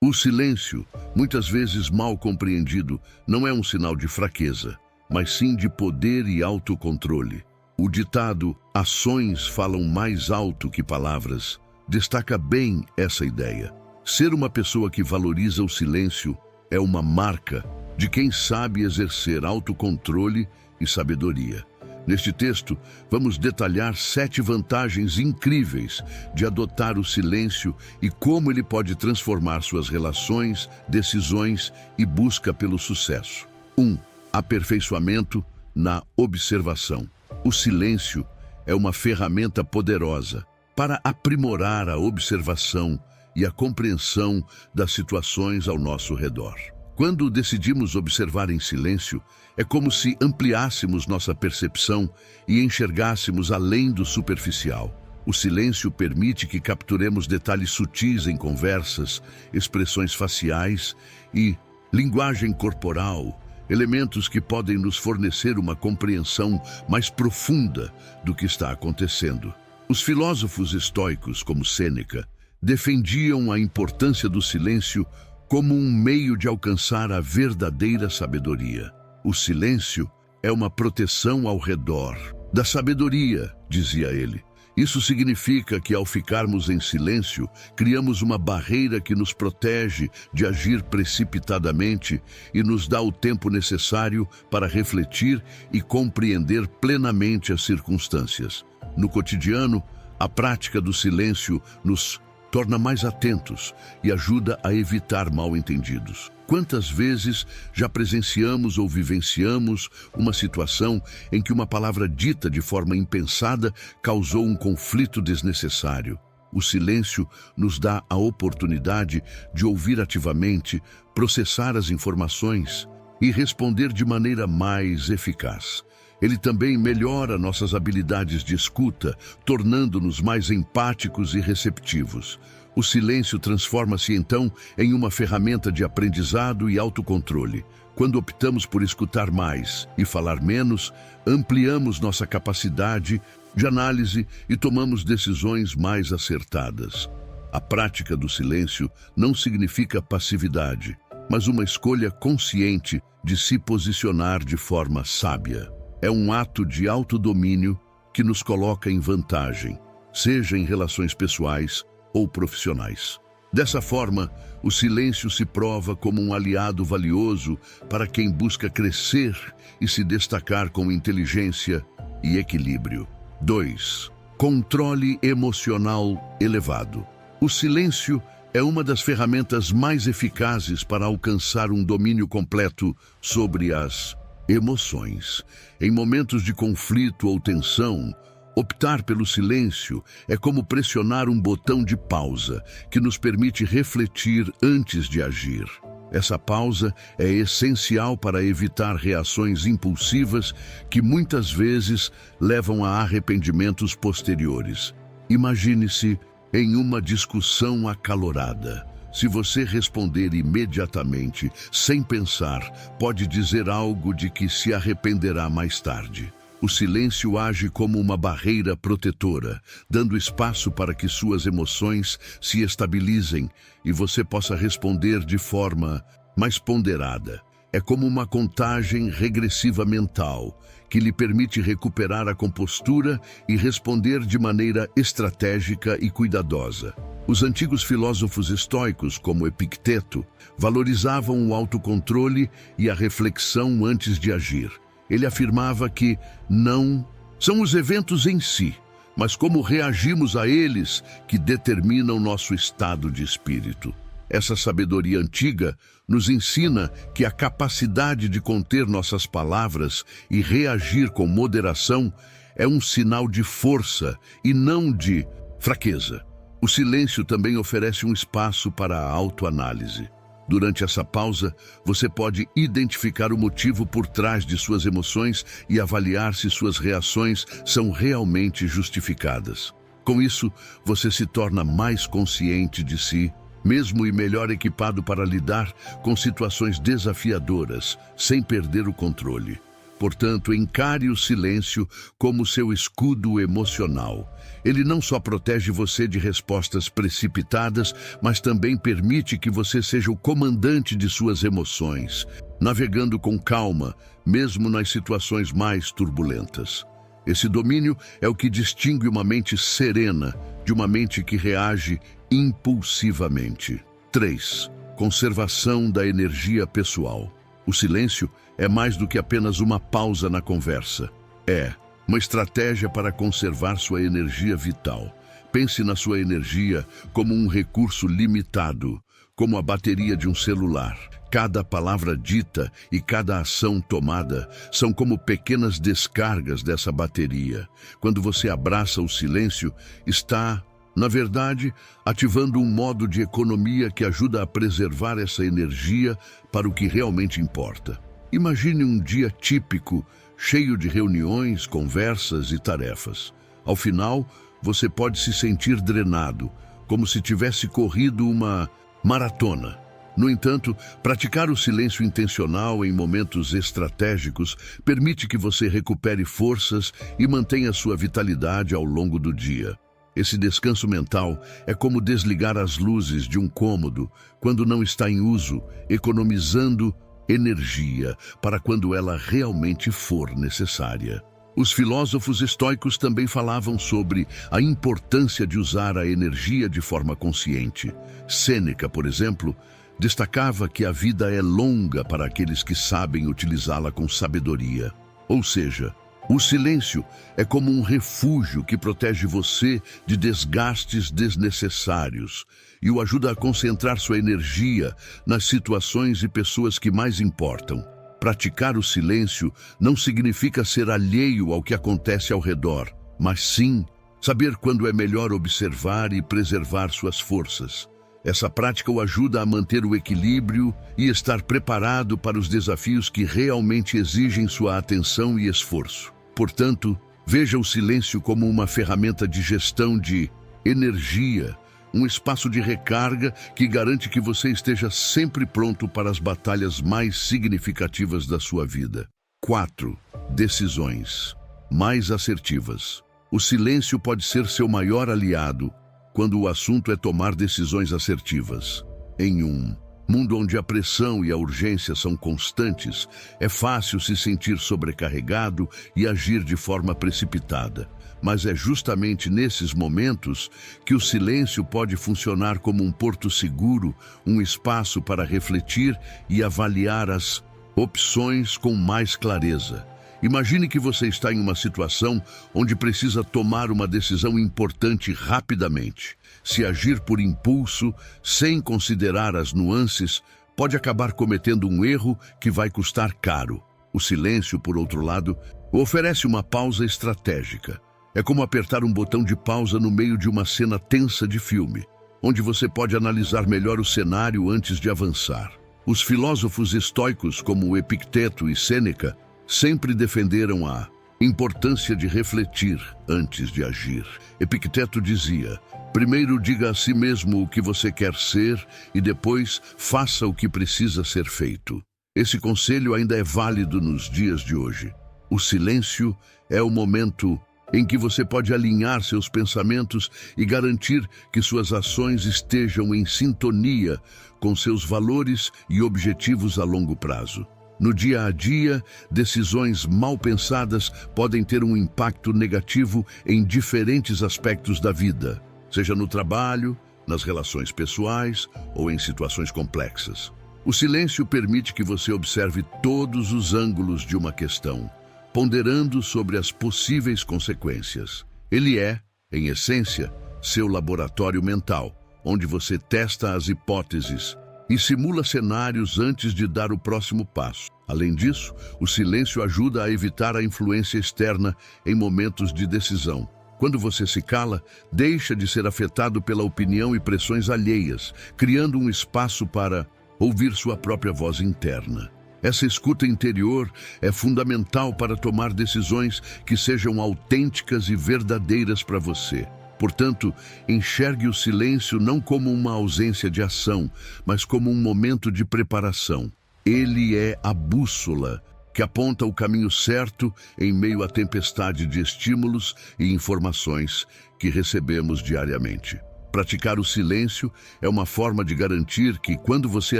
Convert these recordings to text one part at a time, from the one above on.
O silêncio, muitas vezes mal compreendido, não é um sinal de fraqueza, mas sim de poder e autocontrole. O ditado "ações falam mais alto que palavras" destaca bem essa ideia. Ser uma pessoa que valoriza o silêncio é uma marca de quem sabe exercer autocontrole e sabedoria. Neste texto, vamos detalhar 7 vantagens incríveis de adotar o silêncio e como ele pode transformar suas relações, decisões e busca pelo sucesso. 1. Aperfeiçoamento na observação. O silêncio é uma ferramenta poderosa para aprimorar a observação e a compreensão das situações ao nosso redor. Quando decidimos observar em silêncio, é como se ampliássemos nossa percepção e enxergássemos além do superficial. O silêncio permite que capturemos detalhes sutis em conversas, expressões faciais e linguagem corporal, elementos que podem nos fornecer uma compreensão mais profunda do que está acontecendo. Os filósofos estoicos, como Sêneca, defendiam a importância do silêncio como um meio de alcançar a verdadeira sabedoria. O silêncio é uma proteção ao redor da sabedoria, dizia ele. Isso significa que, ao ficarmos em silêncio, criamos uma barreira que nos protege de agir precipitadamente e nos dá o tempo necessário para refletir e compreender plenamente as circunstâncias. No cotidiano, a prática do silêncio nos torna mais atentos e ajuda a evitar mal-entendidos. Quantas vezes já presenciamos ou vivenciamos uma situação em que uma palavra dita de forma impensada causou um conflito desnecessário? O silêncio nos dá a oportunidade de ouvir ativamente, processar as informações e responder de maneira mais eficaz. Ele também melhora nossas habilidades de escuta, tornando-nos mais empáticos e receptivos. O silêncio transforma-se então em uma ferramenta de aprendizado e autocontrole. Quando optamos por escutar mais e falar menos, ampliamos nossa capacidade de análise e tomamos decisões mais acertadas. A prática do silêncio não significa passividade, mas uma escolha consciente de se posicionar de forma sábia. É um ato de autodomínio que nos coloca em vantagem, seja em relações pessoais ou profissionais. Dessa forma, o silêncio se prova como um aliado valioso para quem busca crescer e se destacar com inteligência e equilíbrio. 2. Controle emocional elevado. O silêncio é uma das ferramentas mais eficazes para alcançar um domínio completo sobre as emoções. Em momentos de conflito ou tensão, optar pelo silêncio é como pressionar um botão de pausa que nos permite refletir antes de agir. Essa pausa é essencial para evitar reações impulsivas que muitas vezes levam a arrependimentos posteriores. Imagine-se em uma discussão acalorada. Se você responder imediatamente, sem pensar, pode dizer algo de que se arrependerá mais tarde. O silêncio age como uma barreira protetora, dando espaço para que suas emoções se estabilizem e você possa responder de forma mais ponderada. É como uma contagem regressiva mental, que lhe permite recuperar a compostura e responder de maneira estratégica e cuidadosa. Os antigos filósofos estoicos, como Epicteto, valorizavam o autocontrole e a reflexão antes de agir. Ele afirmava que não são os eventos em si, mas como reagimos a eles que determinam nosso estado de espírito. Essa sabedoria antiga nos ensina que a capacidade de conter nossas palavras e reagir com moderação é um sinal de força e não de fraqueza. O silêncio também oferece um espaço para a autoanálise. Durante essa pausa, você pode identificar o motivo por trás de suas emoções e avaliar se suas reações são realmente justificadas. Com isso, você se torna mais consciente de si, mesmo e melhor equipado para lidar com situações desafiadoras, sem perder o controle. portanto, encare o silêncio como seu escudo emocional. Ele não só protege você de respostas precipitadas, mas também permite que você seja o comandante de suas emoções, navegando com calma, mesmo nas situações mais turbulentas. Esse domínio é o que distingue uma mente serena de uma mente que reage impulsivamente. 3. Conservação da energia pessoal. O silêncio é mais do que apenas uma pausa na conversa. É uma estratégia para conservar sua energia vital. Pense na sua energia como um recurso limitado, como a bateria de um celular. Cada palavra dita e cada ação tomada são como pequenas descargas dessa bateria. Quando você abraça o silêncio, está, na verdade, ativando um modo de economia que ajuda a preservar essa energia para o que realmente importa. Imagine um dia típico, cheio de reuniões, conversas e tarefas. Ao final, você pode se sentir drenado, como se tivesse corrido uma maratona. No entanto, praticar o silêncio intencional em momentos estratégicos permite que você recupere forças e mantenha sua vitalidade ao longo do dia. Esse descanso mental é como desligar as luzes de um cômodo quando não está em uso, economizando energia para quando ela realmente for necessária. Os filósofos estoicos também falavam sobre a importância de usar a energia de forma consciente. Sêneca, por exemplo, destacava que a vida é longa para aqueles que sabem utilizá-la com sabedoria. Ou seja, o silêncio é como um refúgio que protege você de desgastes desnecessários e o ajuda a concentrar sua energia nas situações e pessoas que mais importam. Praticar o silêncio não significa ser alheio ao que acontece ao redor, mas sim saber quando é melhor observar e preservar suas forças. Essa prática o ajuda a manter o equilíbrio e estar preparado para os desafios que realmente exigem sua atenção e esforço. Portanto, veja o silêncio como uma ferramenta de gestão de energia, um espaço de recarga que garante que você esteja sempre pronto para as batalhas mais significativas da sua vida. 4. Decisões mais assertivas. O silêncio pode ser seu maior aliado quando o assunto é tomar decisões assertivas. Em um mundo onde a pressão e a urgência são constantes, é fácil se sentir sobrecarregado e agir de forma precipitada. Mas é justamente nesses momentos que o silêncio pode funcionar como um porto seguro, um espaço para refletir e avaliar as opções com mais clareza. Imagine que você está em uma situação onde precisa tomar uma decisão importante rapidamente. Se agir por impulso, sem considerar as nuances, pode acabar cometendo um erro que vai custar caro. O silêncio, por outro lado, oferece uma pausa estratégica. É como apertar um botão de pausa no meio de uma cena tensa de filme, onde você pode analisar melhor o cenário antes de avançar. Os filósofos estoicos, como Epicteto e Sêneca, sempre defenderam a importância de refletir antes de agir. Epicteto dizia: primeiro diga a si mesmo o que você quer ser e depois faça o que precisa ser feito. Esse conselho ainda é válido nos dias de hoje. O silêncio é o momento em que você pode alinhar seus pensamentos e garantir que suas ações estejam em sintonia com seus valores e objetivos a longo prazo. No dia a dia, decisões mal pensadas podem ter um impacto negativo em diferentes aspectos da vida, seja no trabalho, nas relações pessoais ou em situações complexas. O silêncio permite que você observe todos os ângulos de uma questão, ponderando sobre as possíveis consequências. Ele é, em essência, seu laboratório mental, onde você testa as hipóteses e simula cenários antes de dar o próximo passo. Além disso, o silêncio ajuda a evitar a influência externa em momentos de decisão. Quando você se cala, deixa de ser afetado pela opinião e pressões alheias, criando um espaço para ouvir sua própria voz interna. Essa escuta interior é fundamental para tomar decisões que sejam autênticas e verdadeiras para você. Portanto, enxergue o silêncio não como uma ausência de ação, mas como um momento de preparação. Ele é a bússola que aponta o caminho certo em meio à tempestade de estímulos e informações que recebemos diariamente. Praticar o silêncio é uma forma de garantir que, quando você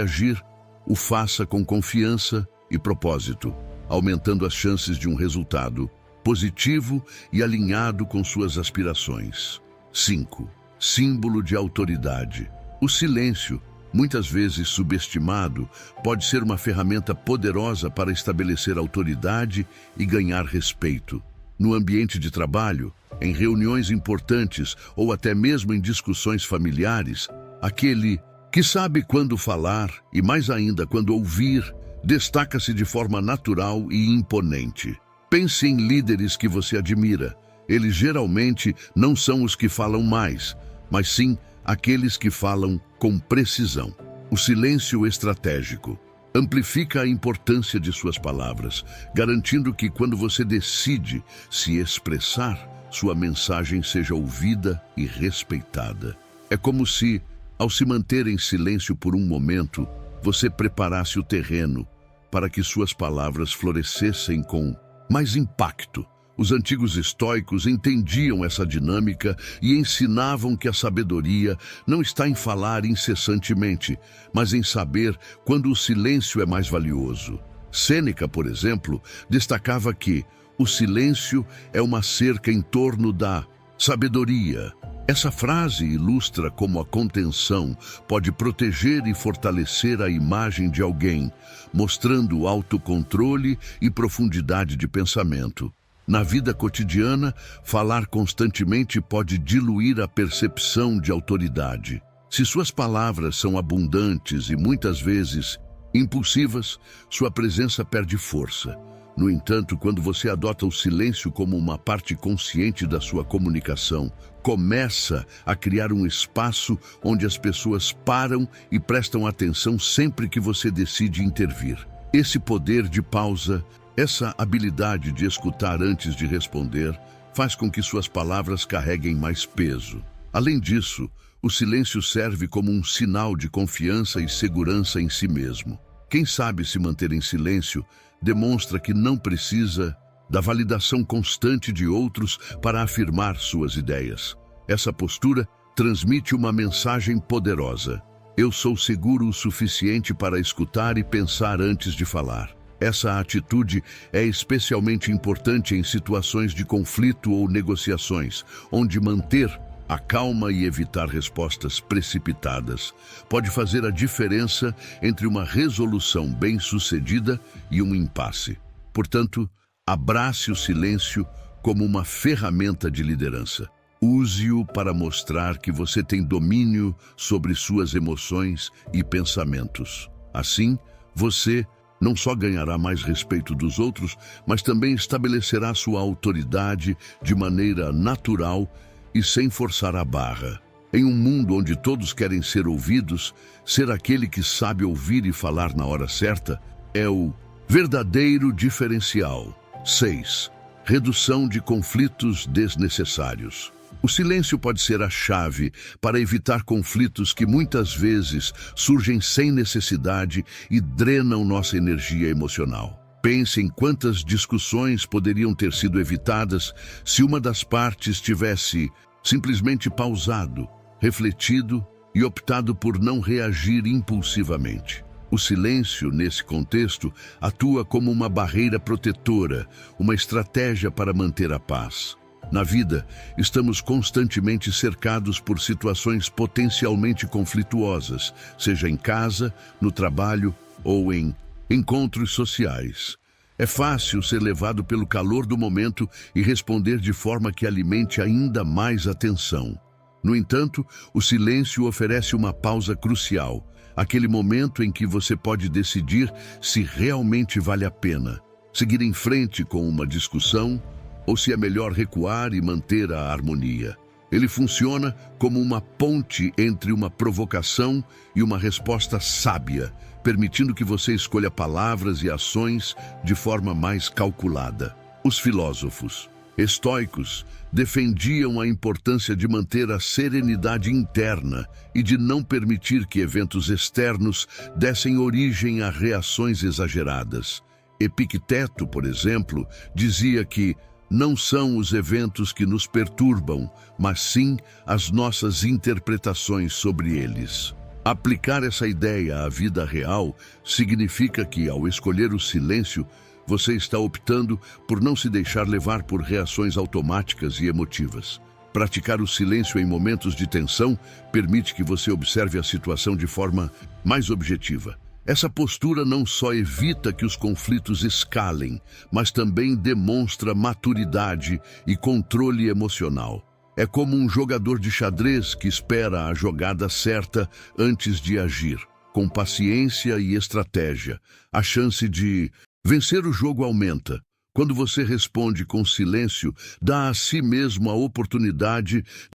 agir, o faça com confiança e propósito, aumentando as chances de um resultado positivo e alinhado com suas aspirações. 5. Símbolo de autoridade. O silêncio, muitas vezes subestimado, pode ser uma ferramenta poderosa para estabelecer autoridade e ganhar respeito. No ambiente de trabalho, em reuniões importantes ou até mesmo em discussões familiares, aquele que sabe quando falar e, mais ainda, quando ouvir, destaca-se de forma natural e imponente. Pense em líderes que você admira. Eles geralmente não são os que falam mais, mas sim aqueles que falam com precisão. O silêncio estratégico amplifica a importância de suas palavras, garantindo que, quando você decide se expressar, sua mensagem seja ouvida e respeitada. É como se, ao se manter em silêncio por um momento, você preparasse o terreno para que suas palavras florescessem com mais impacto. Os antigos estoicos entendiam essa dinâmica e ensinavam que a sabedoria não está em falar incessantemente, mas em saber quando o silêncio é mais valioso. Sêneca, por exemplo, destacava que o silêncio é uma cerca em torno da sabedoria. Essa frase ilustra como a contenção pode proteger e fortalecer a imagem de alguém, mostrando autocontrole e profundidade de pensamento. Na vida cotidiana, falar constantemente pode diluir a percepção de autoridade. Se suas palavras são abundantes e muitas vezes impulsivas, sua presença perde força. No entanto, quando você adota o silêncio como uma parte consciente da sua comunicação, começa a criar um espaço onde as pessoas param e prestam atenção sempre que você decide intervir. Esse poder de pausa, essa habilidade de escutar antes de responder, faz com que suas palavras carreguem mais peso. Além disso, o silêncio serve como um sinal de confiança e segurança em si mesmo. Quem sabe se manter em silêncio demonstra que não precisa da validação constante de outros para afirmar suas ideias. Essa postura transmite uma mensagem poderosa. Eu sou seguro o suficiente para escutar e pensar antes de falar. Essa atitude é especialmente importante em situações de conflito ou negociações, onde manter a calma e evitar respostas precipitadas pode fazer a diferença entre uma resolução bem-sucedida e um impasse. Portanto, abrace o silêncio como uma ferramenta de liderança. Use-o para mostrar que você tem domínio sobre suas emoções e pensamentos. Assim, você não só ganhará mais respeito dos outros, mas também estabelecerá sua autoridade de maneira natural e sem forçar a barra. Em um mundo onde todos querem ser ouvidos, ser aquele que sabe ouvir e falar na hora certa é o verdadeiro diferencial. 6. Redução de conflitos desnecessários. O silêncio pode ser a chave para evitar conflitos que muitas vezes surgem sem necessidade e drenam nossa energia emocional. Pense em quantas discussões poderiam ter sido evitadas se uma das partes tivesse simplesmente pausado, refletido e optado por não reagir impulsivamente. O silêncio, nesse contexto, atua como uma barreira protetora, uma estratégia para manter a paz. Na vida, estamos constantemente cercados por situações potencialmente conflituosas, seja em casa, no trabalho ou em encontros sociais. É fácil ser levado pelo calor do momento e responder de forma que alimente ainda mais a tensão. No entanto, o silêncio oferece uma pausa crucial, aquele momento em que você pode decidir se realmente vale a pena seguir em frente com uma discussão ou se é melhor recuar e manter a harmonia. Ele funciona como uma ponte entre uma provocação e uma resposta sábia, permitindo que você escolha palavras e ações de forma mais calculada. Os filósofos estoicos defendiam a importância de manter a serenidade interna e de não permitir que eventos externos dessem origem a reações exageradas. Epicteto, por exemplo, dizia que não são os eventos que nos perturbam, mas sim as nossas interpretações sobre eles. Aplicar essa ideia à vida real significa que, ao escolher o silêncio, você está optando por não se deixar levar por reações automáticas e emotivas. Praticar o silêncio em momentos de tensão permite que você observe a situação de forma mais objetiva. Essa postura não só evita que os conflitos escalem, mas também demonstra maturidade e controle emocional. É como um jogador de xadrez que espera a jogada certa antes de agir. Com paciência e estratégia, a chance de vencer o jogo aumenta. Quando você responde com silêncio, dá a si mesmo a oportunidade